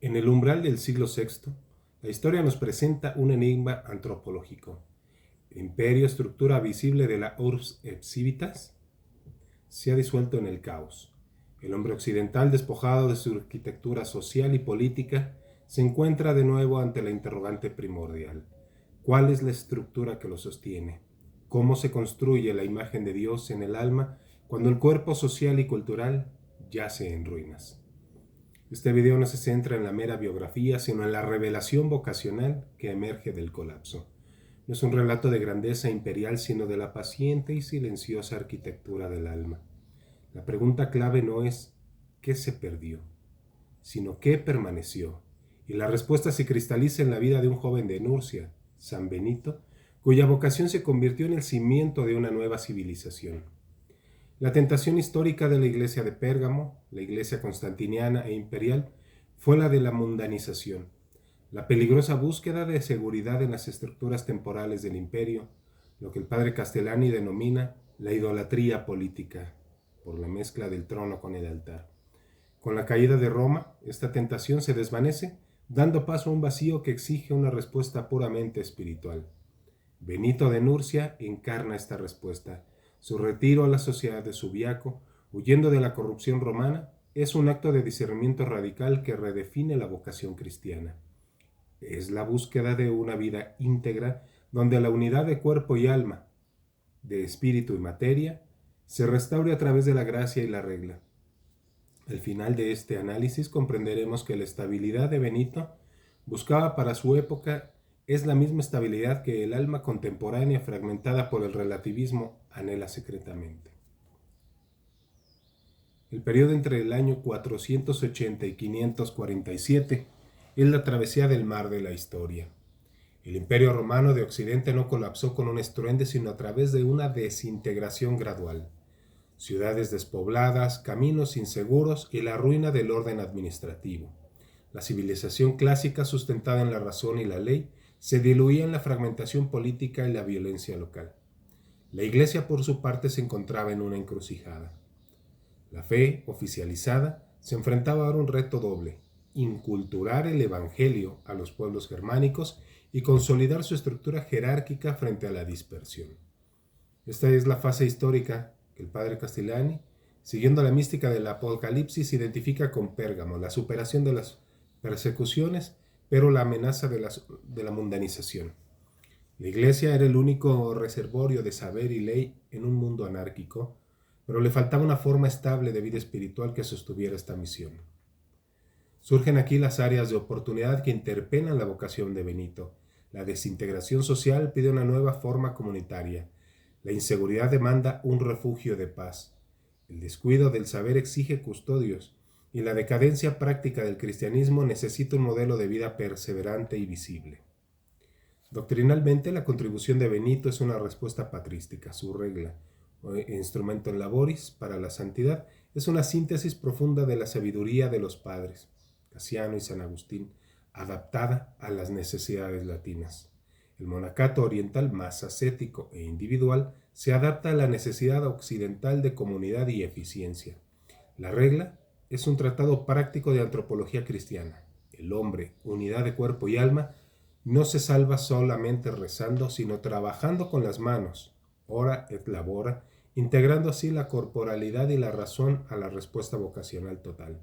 En el umbral del siglo VI, la historia nos presenta un enigma antropológico. El imperio, estructura visible de la Urbs et Civitas, se ha disuelto en el caos. El hombre occidental, despojado de su arquitectura social y política, se encuentra de nuevo ante la interrogante primordial. ¿Cuál es la estructura que lo sostiene? ¿Cómo se construye la imagen de Dios en el alma cuando el cuerpo social y cultural yace en ruinas? Este video no se centra en la mera biografía, sino en la revelación vocacional que emerge del colapso. No es un relato de grandeza imperial, sino de la paciente y silenciosa arquitectura del alma. La pregunta clave no es ¿qué se perdió?, sino ¿qué permaneció? Y la respuesta se cristaliza en la vida de un joven de Nurcia, San Benito, cuya vocación se convirtió en el cimiento de una nueva civilización. La tentación histórica de la iglesia de Pérgamo, la iglesia constantiniana e imperial, fue la de la mundanización, la peligrosa búsqueda de seguridad en las estructuras temporales del imperio, lo que el padre Castellani denomina la idolatría política, por la mezcla del trono con el altar. Con la caída de Roma, esta tentación se desvanece, dando paso a un vacío que exige una respuesta puramente espiritual. Benito de Nurcia encarna esta respuesta. Su retiro a la sociedad de Subiaco, huyendo de la corrupción romana, es un acto de discernimiento radical que redefine la vocación cristiana. Es la búsqueda de una vida íntegra donde la unidad de cuerpo y alma, de espíritu y materia, se restaure a través de la gracia y la regla. Al final de este análisis comprenderemos que la estabilidad de Benito buscaba para su época es la misma estabilidad que el alma contemporánea fragmentada por el relativismo anhela secretamente. El periodo entre el año 480 y 547 es la travesía del mar de la historia. El imperio romano de Occidente no colapsó con un estruendo, sino a través de una desintegración gradual. Ciudades despobladas, caminos inseguros y la ruina del orden administrativo. La civilización clásica, sustentada en la razón y la ley, se diluía en la fragmentación política y la violencia local. La Iglesia, por su parte, se encontraba en una encrucijada. La fe, oficializada, se enfrentaba ahora a un reto doble: inculturar el Evangelio a los pueblos germánicos y consolidar su estructura jerárquica frente a la dispersión. Esta es la fase histórica que el padre Castellani, siguiendo la mística del Apocalipsis, identifica con Pérgamo, la superación de las persecuciones, pero la amenaza de la mundanización. La Iglesia era el único reservorio de saber y ley en un mundo anárquico, pero le faltaba una forma estable de vida espiritual que sostuviera esta misión. Surgen aquí las áreas de oportunidad que interpelan la vocación de Benito. La desintegración social pide una nueva forma comunitaria. La inseguridad demanda un refugio de paz. El descuido del saber exige custodios, y la decadencia práctica del cristianismo necesita un modelo de vida perseverante y visible. Doctrinalmente, la contribución de Benito es una respuesta patrística. Su regla, o instrumento in laboris para la santidad, es una síntesis profunda de la sabiduría de los padres, Casiano y San Agustín, adaptada a las necesidades latinas. El monacato oriental, más ascético e individual, se adapta a la necesidad occidental de comunidad y eficiencia. La regla es un tratado práctico de antropología cristiana. El hombre, unidad de cuerpo y alma, no se salva solamente rezando, sino trabajando con las manos, ora et labora, integrando así la corporalidad y la razón a la respuesta vocacional total.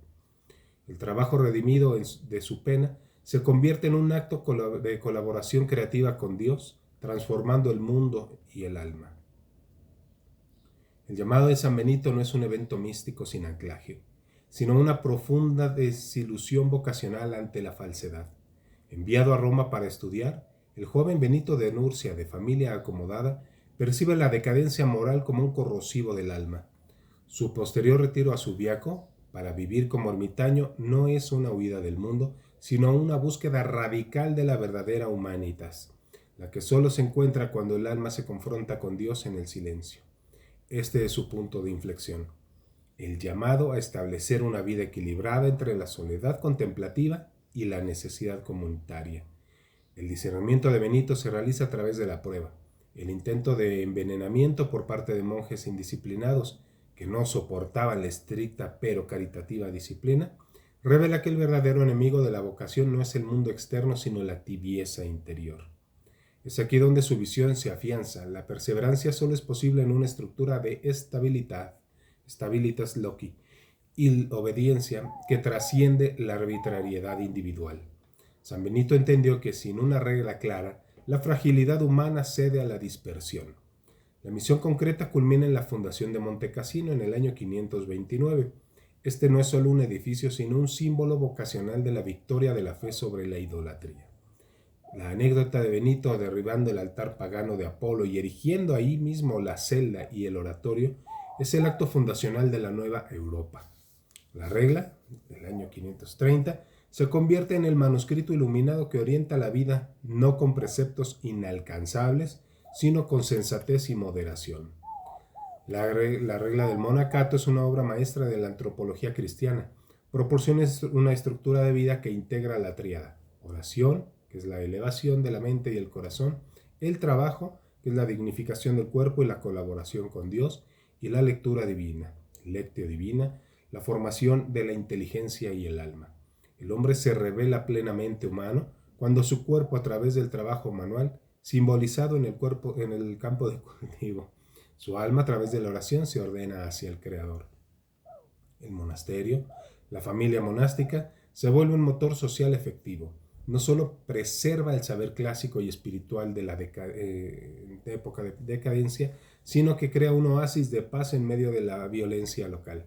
El trabajo redimido de su pena se convierte en un acto de colaboración creativa con Dios, transformando el mundo y el alma. El llamado de San Benito no es un evento místico sin anclaje, sino una profunda desilusión vocacional ante la falsedad. Enviado a Roma para estudiar, el joven Benito de Nurcia, de familia acomodada, percibe la decadencia moral como un corrosivo del alma. Su posterior retiro a Subiaco, para vivir como ermitaño, no es una huida del mundo, sino una búsqueda radical de la verdadera humanitas, la que solo se encuentra cuando el alma se confronta con Dios en el silencio. Este es su punto de inflexión: el llamado a establecer una vida equilibrada entre la soledad contemplativa y la necesidad comunitaria. El discernimiento de Benito se realiza a través de la prueba, el intento de envenenamiento por parte de monjes indisciplinados que no soportaban la estricta pero caritativa disciplina, revela que el verdadero enemigo de la vocación no es el mundo externo, sino la tibieza interior. Es aquí donde su visión se afianza. La perseverancia solo es posible en una estructura de estabilidad, stabilitas loci, y obediencia que trasciende la arbitrariedad individual. San Benito entendió que sin una regla clara, la fragilidad humana cede a la dispersión. La misión concreta culmina en la fundación de Monte Cassino en el año 529. Este no es solo un edificio, sino un símbolo vocacional de la victoria de la fe sobre la idolatría. La anécdota de Benito derribando el altar pagano de Apolo y erigiendo ahí mismo la celda y el oratorio es el acto fundacional de la nueva Europa. La regla, del año 530, se convierte en el manuscrito iluminado que orienta la vida no con preceptos inalcanzables, sino con sensatez y moderación. La regla del monacato es una obra maestra de la antropología cristiana. Proporciona una estructura de vida que integra la tríada: oración, que es la elevación de la mente y el corazón; el trabajo, que es la dignificación del cuerpo y la colaboración con Dios; y la lectura divina, lectio divina, la formación de la inteligencia y el alma. El hombre se revela plenamente humano cuando su cuerpo, a través del trabajo manual, simbolizado en el campo de cultivo, su alma, a través de la oración, se ordena hacia el Creador. El monasterio, la familia monástica, se vuelve un motor social efectivo. No solo preserva el saber clásico y espiritual de la época de decadencia, sino que crea un oasis de paz en medio de la violencia local.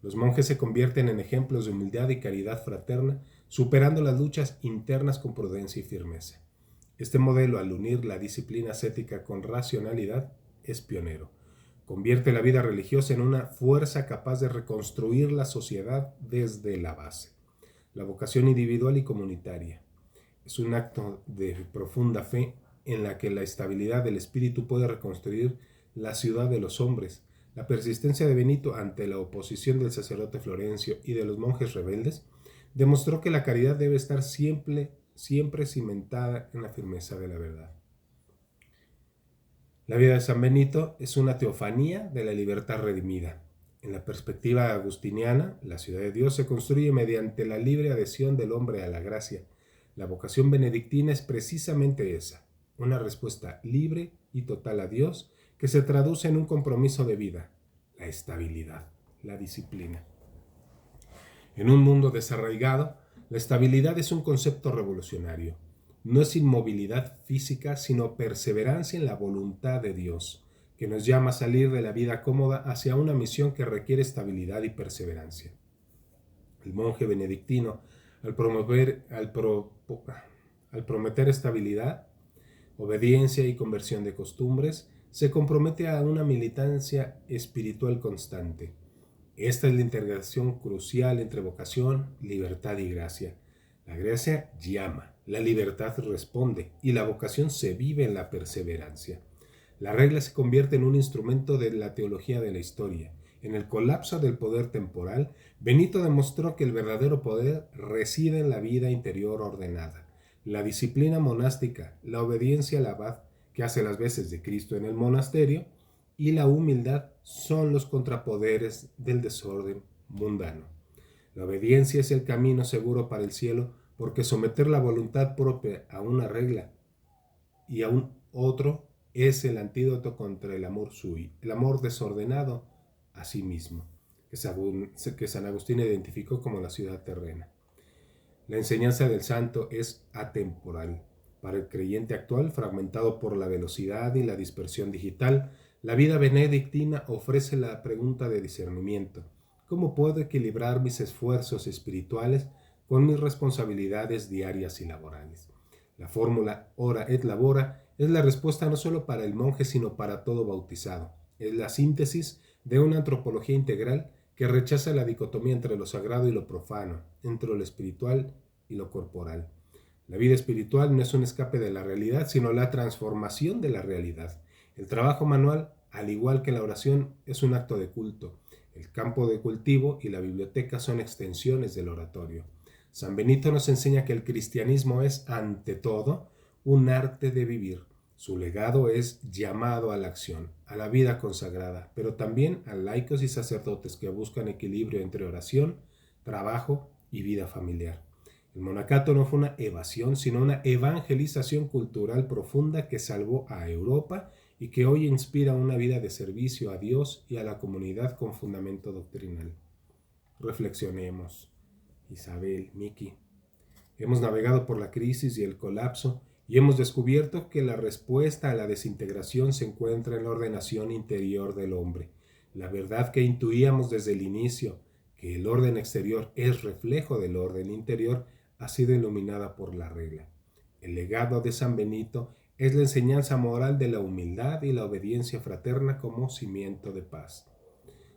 Los monjes se convierten en ejemplos de humildad y caridad fraterna, superando las luchas internas con prudencia y firmeza. Este modelo, al unir la disciplina ascética con racionalidad, es pionero. Convierte la vida religiosa en una fuerza capaz de reconstruir la sociedad desde la base. La vocación individual y comunitaria es un acto de profunda fe en la que la estabilidad del espíritu puede reconstruir la ciudad de los hombres. La persistencia de Benito ante la oposición del sacerdote Florencio y de los monjes rebeldes demostró que la caridad debe estar siempre cimentada en la firmeza de la verdad. La vida de San Benito es una teofanía de la libertad redimida. En la perspectiva agustiniana, la ciudad de Dios se construye mediante la libre adhesión del hombre a la gracia. La vocación benedictina es precisamente esa, una respuesta libre y total a Dios que se traduce en un compromiso de vida, la estabilidad, la disciplina. En un mundo desarraigado, la estabilidad es un concepto revolucionario. No es inmovilidad física, sino perseverancia en la voluntad de Dios, que nos llama a salir de la vida cómoda hacia una misión que requiere estabilidad y perseverancia. El monje benedictino, al prometer estabilidad, obediencia y conversión de costumbres, se compromete a una militancia espiritual constante. Esta es la integración crucial entre vocación, libertad y gracia. La gracia llama, la libertad responde y la vocación se vive en la perseverancia. La regla se convierte en un instrumento de la teología de la historia. En el colapso del poder temporal, Benito demostró que el verdadero poder reside en la vida interior ordenada. La disciplina monástica, la obediencia al abad, que hace las veces de Cristo en el monasterio, y la humildad son los contrapoderes del desorden mundano. La obediencia es el camino seguro para el cielo, porque someter la voluntad propia a una regla y a un otro es el antídoto contra el amor desordenado a sí mismo, que San Agustín identificó como la ciudad terrena. La enseñanza del santo es atemporal. Para el creyente actual, fragmentado por la velocidad y la dispersión digital, la vida benedictina ofrece la pregunta de discernimiento: ¿cómo puedo equilibrar mis esfuerzos espirituales con mis responsabilidades diarias y laborales? La fórmula ora et labora es la respuesta no solo para el monje, sino para todo bautizado. Es la síntesis de una antropología integral que rechaza la dicotomía entre lo sagrado y lo profano, entre lo espiritual y lo corporal. La vida espiritual no es un escape de la realidad, sino la transformación de la realidad. El trabajo manual, al igual que la oración, es un acto de culto. El campo de cultivo y la biblioteca son extensiones del oratorio. San Benito nos enseña que el cristianismo es, ante todo, un arte de vivir. Su legado es llamado a la acción, a la vida consagrada, pero también a laicos y sacerdotes que buscan equilibrio entre oración, trabajo y vida familiar. El monacato no fue una evasión, sino una evangelización cultural profunda que salvó a Europa y que hoy inspira una vida de servicio a Dios y a la comunidad con fundamento doctrinal. Reflexionemos. Isabel, Miki, hemos navegado por la crisis y el colapso y hemos descubierto que la respuesta a la desintegración se encuentra en la ordenación interior del hombre. La verdad que intuíamos desde el inicio, que el orden exterior es reflejo del orden interior, ha sido iluminada por la regla. El legado de San Benito es la enseñanza moral de la humildad y la obediencia fraterna como cimiento de paz.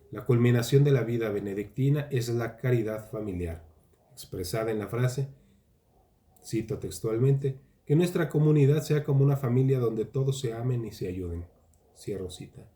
La culminación de la vida benedictina es la caridad familiar, expresada en la frase, cito textualmente, que nuestra comunidad sea como una familia donde todos se amen y se ayuden. Cierro cita.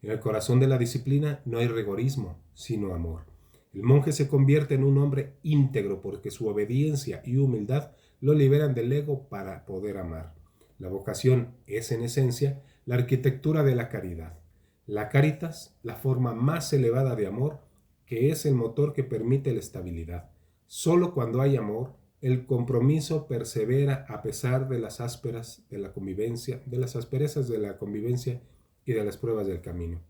En el corazón de la disciplina no hay rigorismo, sino amor. El monje se convierte en un hombre íntegro porque su obediencia y humildad lo liberan del ego para poder amar. La vocación es, en esencia, la arquitectura de la caridad. La caritas, la forma más elevada de amor, que es el motor que permite la estabilidad. Solo cuando hay amor, el compromiso persevera a pesar de las asperezas de la convivencia y de las pruebas del camino.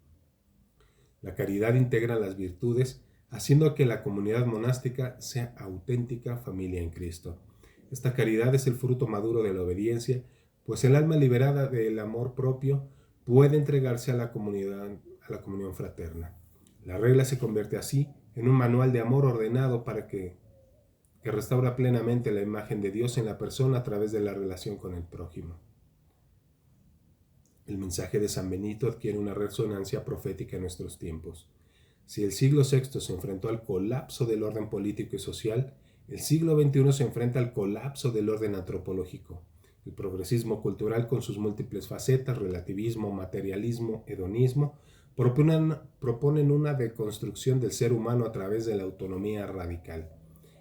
La caridad integra las virtudes, haciendo que la comunidad monástica sea auténtica familia en Cristo. Esta caridad es el fruto maduro de la obediencia, pues el alma liberada del amor propio puede entregarse a la comunión fraterna. La regla se convierte así en un manual de amor ordenado para que restaura plenamente la imagen de Dios en la persona a través de la relación con el prójimo. El mensaje de San Benito adquiere una resonancia profética en nuestros tiempos. Si el siglo VI se enfrentó al colapso del orden político y social, el siglo XXI se enfrenta al colapso del orden antropológico. El progresismo cultural con sus múltiples facetas, relativismo, materialismo, hedonismo, proponen una deconstrucción del ser humano a través de la autonomía radical.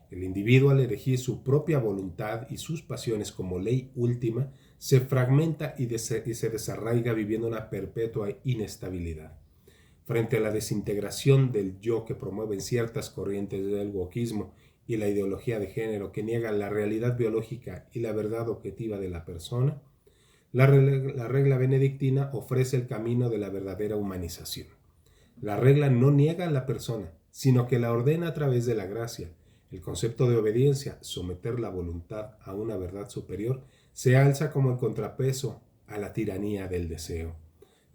El individuo, al elegir su propia voluntad y sus pasiones como ley última, se fragmenta y se desarraiga viviendo una perpetua inestabilidad. Frente a la desintegración del yo que promueven ciertas corrientes del wokismo y la ideología de género que niegan la realidad biológica y la verdad objetiva de la persona, la regla benedictina ofrece el camino de la verdadera humanización. La regla no niega a la persona, sino que la ordena a través de la gracia. El concepto de obediencia, someter la voluntad a una verdad superior, se alza como el contrapeso a la tiranía del deseo.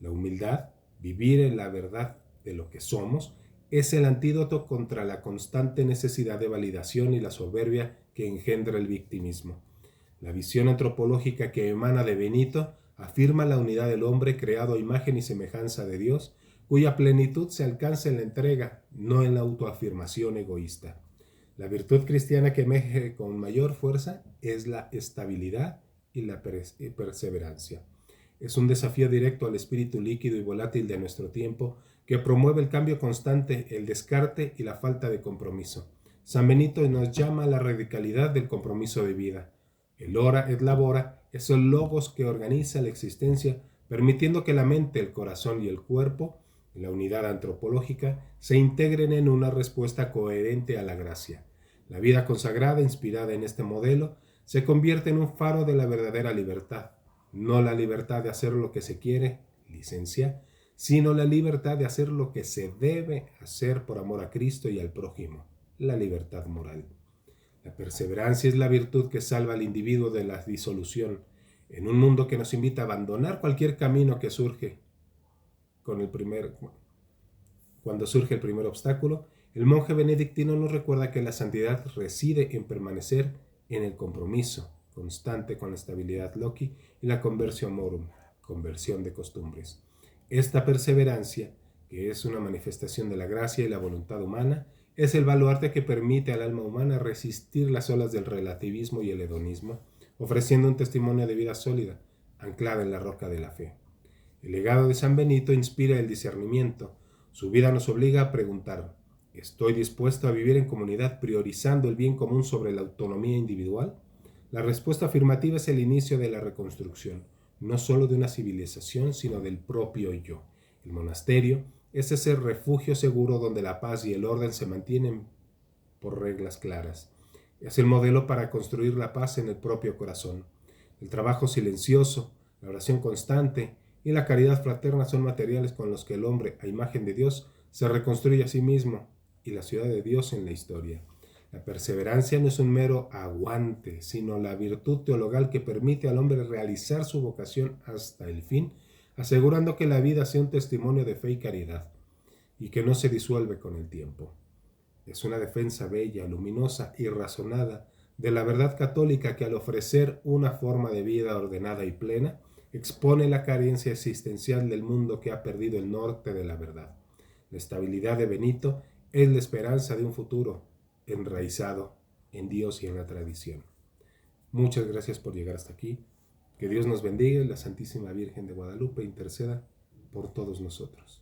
La humildad, vivir en la verdad de lo que somos, es el antídoto contra la constante necesidad de validación y la soberbia que engendra el victimismo. La visión antropológica que emana de Benito afirma la unidad del hombre creado a imagen y semejanza de Dios, cuya plenitud se alcanza en la entrega, no en la autoafirmación egoísta. La virtud cristiana que emerge con mayor fuerza es la estabilidad y la perseverancia. Es un desafío directo al espíritu líquido y volátil de nuestro tiempo que promueve el cambio constante, el descarte y la falta de compromiso. San Benito nos llama a la radicalidad del compromiso de vida. El ora et labora es el logos que organiza la existencia, permitiendo que la mente, el corazón y el cuerpo, la unidad antropológica, se integren en una respuesta coherente a la gracia. La vida consagrada, inspirada en este modelo, se convierte en un faro de la verdadera libertad. No la libertad de hacer lo que se quiere, licencia, sino la libertad de hacer lo que se debe hacer por amor a Cristo y al prójimo, la libertad moral. La perseverancia es la virtud que salva al individuo de la disolución, en un mundo que nos invita a abandonar cualquier camino que surge. Cuando surge el primer obstáculo, el monje benedictino nos recuerda que la santidad reside en permanecer en el compromiso constante con la estabilidad loci y la conversio morum, conversión de costumbres. Esta perseverancia, que es una manifestación de la gracia y la voluntad humana, es el baluarte que permite al alma humana resistir las olas del relativismo y el hedonismo, ofreciendo un testimonio de vida sólida, anclada en la roca de la fe. El legado de San Benito inspira el discernimiento. Su vida nos obliga a preguntar: ¿estoy dispuesto a vivir en comunidad priorizando el bien común sobre la autonomía individual? La respuesta afirmativa es el inicio de la reconstrucción, no solo de una civilización, sino del propio yo. El monasterio es ese refugio seguro donde la paz y el orden se mantienen por reglas claras. Es el modelo para construir la paz en el propio corazón. El trabajo silencioso, la oración constante y la caridad fraterna son materiales con los que el hombre, a imagen de Dios, se reconstruye a sí mismo y la ciudad de Dios en la historia. La perseverancia no es un mero aguante, sino la virtud teologal que permite al hombre realizar su vocación hasta el fin, asegurando que la vida sea un testimonio de fe y caridad, y que no se disuelve con el tiempo. Es una defensa bella, luminosa y razonada de la verdad católica que al ofrecer una forma de vida ordenada y plena, expone la carencia existencial del mundo que ha perdido el norte de la verdad. La estabilidad de Benito es la esperanza de un futuro enraizado en Dios y en la tradición. Muchas gracias por llegar hasta aquí. Que Dios nos bendiga y la Santísima Virgen de Guadalupe interceda por todos nosotros.